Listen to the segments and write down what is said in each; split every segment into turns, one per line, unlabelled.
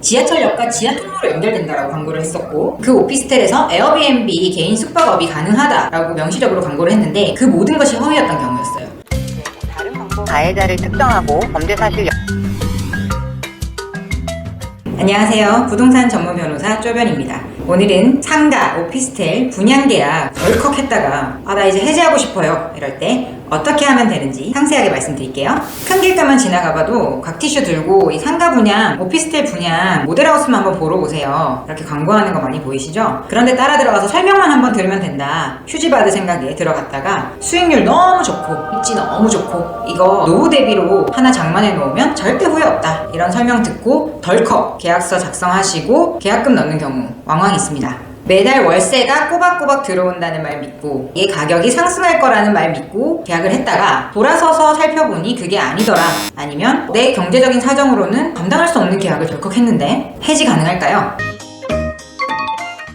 지하철역과 지하 통로로 연결된다라고 광고를 했었고, 그 오피스텔에서 에어비앤비 개인 숙박업이 가능하다라고 명시적으로 광고를 했는데 그 모든 것이 허위였던 경우였어요.
다른 방법 가해자를 특정하고 범죄 사실
안녕하세요. 부동산 전문 변호사 쪼변입니다. 오늘은 상가, 오피스텔, 분양계약 덜컥 했다가 나 이제 해지하고 싶어요 이럴 때 어떻게 하면 되는지 상세하게 말씀드릴게요. 큰 길가만 지나가봐도 각티슈 들고 이 상가 분양, 오피스텔 분양, 모델하우스만 한번 보러 오세요 이렇게 광고하는 거 많이 보이시죠? 그런데 따라 들어가서 설명만 한번 들으면 된다, 휴지 받을 생각에 들어갔다가 수익률 너무 좋고 입지 너무 좋고 이거 노후 대비로 하나 장만해 놓으면 절대 후회 없다 이런 설명 듣고 덜컥 계약서 작성하시고 계약금 넣는 경우 왕왕 있습니다. 매달 월세가 꼬박꼬박 들어온다는 말 믿고 이게 가격이 상승할 거라는 말 믿고 계약을 했다가 돌아서서 살펴보니 그게 아니더라, 아니면 내 경제적인 사정으로는 감당할 수 없는 계약을 덜컥 했는데 해지 가능할까요?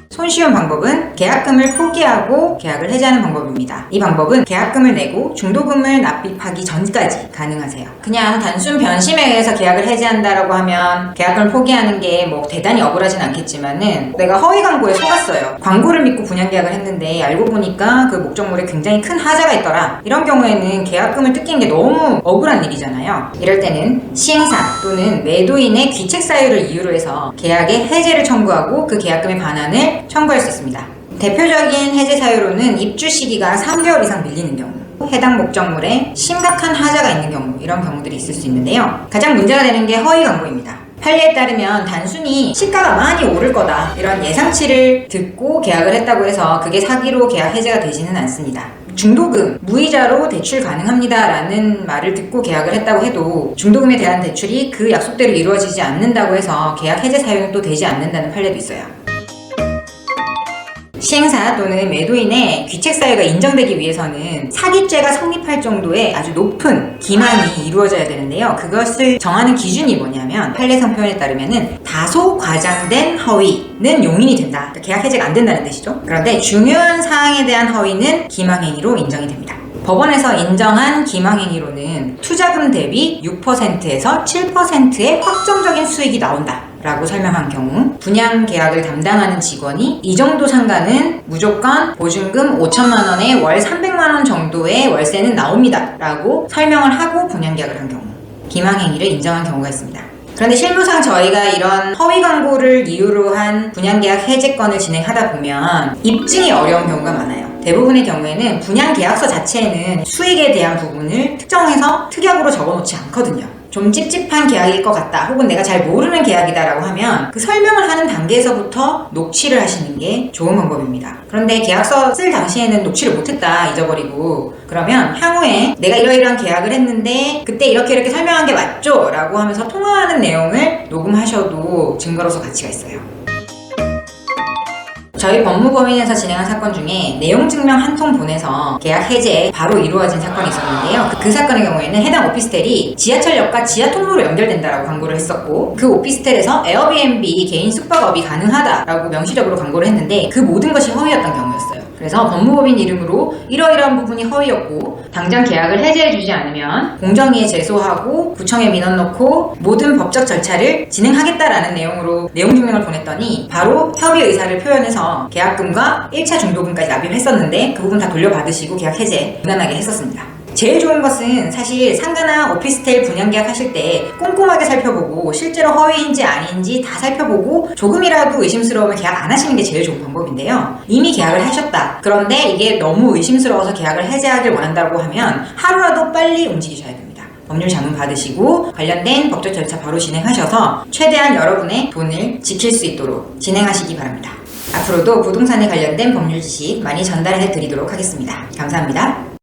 손쉬운 방법은 계약금을 포기하고 계약을 해지하는 방법입니다. 이 방법은 계약금을 내고 중도금을 납입하기 전까지 가능하세요. 그냥 단순 변심에 의해서 계약을 해지한다라고 하면 계약금을 포기하는 게 뭐 대단히 억울하진 않겠지만은 내가 허위 광고에 속았어요. 광고를 믿고 분양 계약을 했는데 알고 보니까 그 목적물에 굉장히 큰 하자가 있더라. 이런 경우에는 계약금을 뜯기는 게 너무 억울한 일이잖아요. 이럴 때는 시행사 또는 매도인의 귀책 사유를 이유로 해서 계약의 해제를 청구하고 그 계약금의 반환을 청구할 수 있습니다. 대표적인 해제 사유로는 입주 시기가 3개월 이상 밀리는 경우, 해당 목적물에 심각한 하자가 있는 경우, 이런 경우들이 있을 수 있는데요. 가장 문제가 되는 게 허위 광고입니다. 판례에 따르면 단순히 시가가 많이 오를 거다 이런 예상치를 듣고 계약을 했다고 해서 그게 사기로 계약 해제가 되지는 않습니다. 중도금, 무이자로 대출 가능합니다 라는 말을 듣고 계약을 했다고 해도 중도금에 대한 대출이 그 약속대로 이루어지지 않는다고 해서 계약 해제 사유는 또 되지 않는다는 판례도 있어요. 시행사 또는 매도인의 귀책 사유가 인정되기 위해서는 사기죄가 성립할 정도의 아주 높은 기만이 이루어져야 되는데요. 그것을 정하는 기준이 뭐냐면 판례상 표현에 따르면은 다소 과장된 허위는 용인이 된다. 그러니까 계약 해제가 안 된다는 뜻이죠. 그런데 중요한 사항에 대한 허위는 기망행위로 인정이 됩니다. 법원에서 인정한 기망행위로는 투자금 대비 6%에서 7%의 확정적인 수익이 나온다 라고 설명한 경우, 분양 계약을 담당하는 직원이 이 정도 상가는 무조건 보증금 5천만 원에 월 300만 원 정도의 월세는 나옵니다 라고 설명을 하고 분양 계약을 한 경우 기망행위를 인정한 경우가 있습니다. 그런데 실무상 저희가 이런 허위 광고를 이유로 한 분양계약 해제건을 진행하다 보면 입증이 어려운 경우가 많아요. 대부분의 경우에는 분양계약서 자체에는 수익에 대한 부분을 특정해서 특약으로 적어놓지 않거든요. 좀 찝찝한 계약일 것 같다, 혹은 내가 잘 모르는 계약이다 라고 하면 그 설명을 하는 단계에서부터 녹취를 하시는 게 좋은 방법입니다. 그런데 계약서 쓸 당시에는 녹취를 못했다, 잊어버리고, 그러면 향후에 내가 이러이러한 계약을 했는데 그때 이렇게 설명한 게 맞죠? 라고 하면서 통화하는 내용을 녹음하셔도 증거로서 가치가 있어요. 저희 법무법인에서 진행한 사건 중에 내용 증명 한 통 보내서 계약 해제 바로 이루어진 사건이 있었는데요. 그 사건의 경우에는 해당 오피스텔이 지하철역과 지하 통로로 연결된다라고 광고를 했었고, 그 오피스텔에서 에어비앤비 개인 숙박업이 가능하다라고 명시적으로 광고를 했는데 그 모든 것이 허위였던 경우였어요. 그래서 법무법인 이름으로 이러이러한 부분이 허위였고 당장 계약을 해제해주지 않으면 공정위에 제소하고 구청에 민원 넣고 모든 법적 절차를 진행하겠다라는 내용으로 내용 증명을 보냈더니 바로 협의 의사를 표현해서 계약금과 1차 중도금까지 납입했었는데 그 부분 다 돌려받으시고 계약 해제 무난하게 했었습니다. 제일 좋은 것은 사실 상가나 오피스텔 분양 계약 하실 때 꼼꼼하게 살펴보고 실제로 허위인지 아닌지 다 살펴보고 조금이라도 의심스러우면 계약 안 하시는 게 제일 좋은 방법인데요. 이미 계약을 하셨다, 그런데 이게 너무 의심스러워서 계약을 해제하길 원한다고 하면 하루라도 빨리 움직이셔야 됩니다. 법률 자문 받으시고 관련된 법적 절차 바로 진행하셔서 최대한 여러분의 돈을 지킬 수 있도록 진행하시기 바랍니다. 앞으로도 부동산에 관련된 법률 지식 많이 전달해 드리도록 하겠습니다. 감사합니다.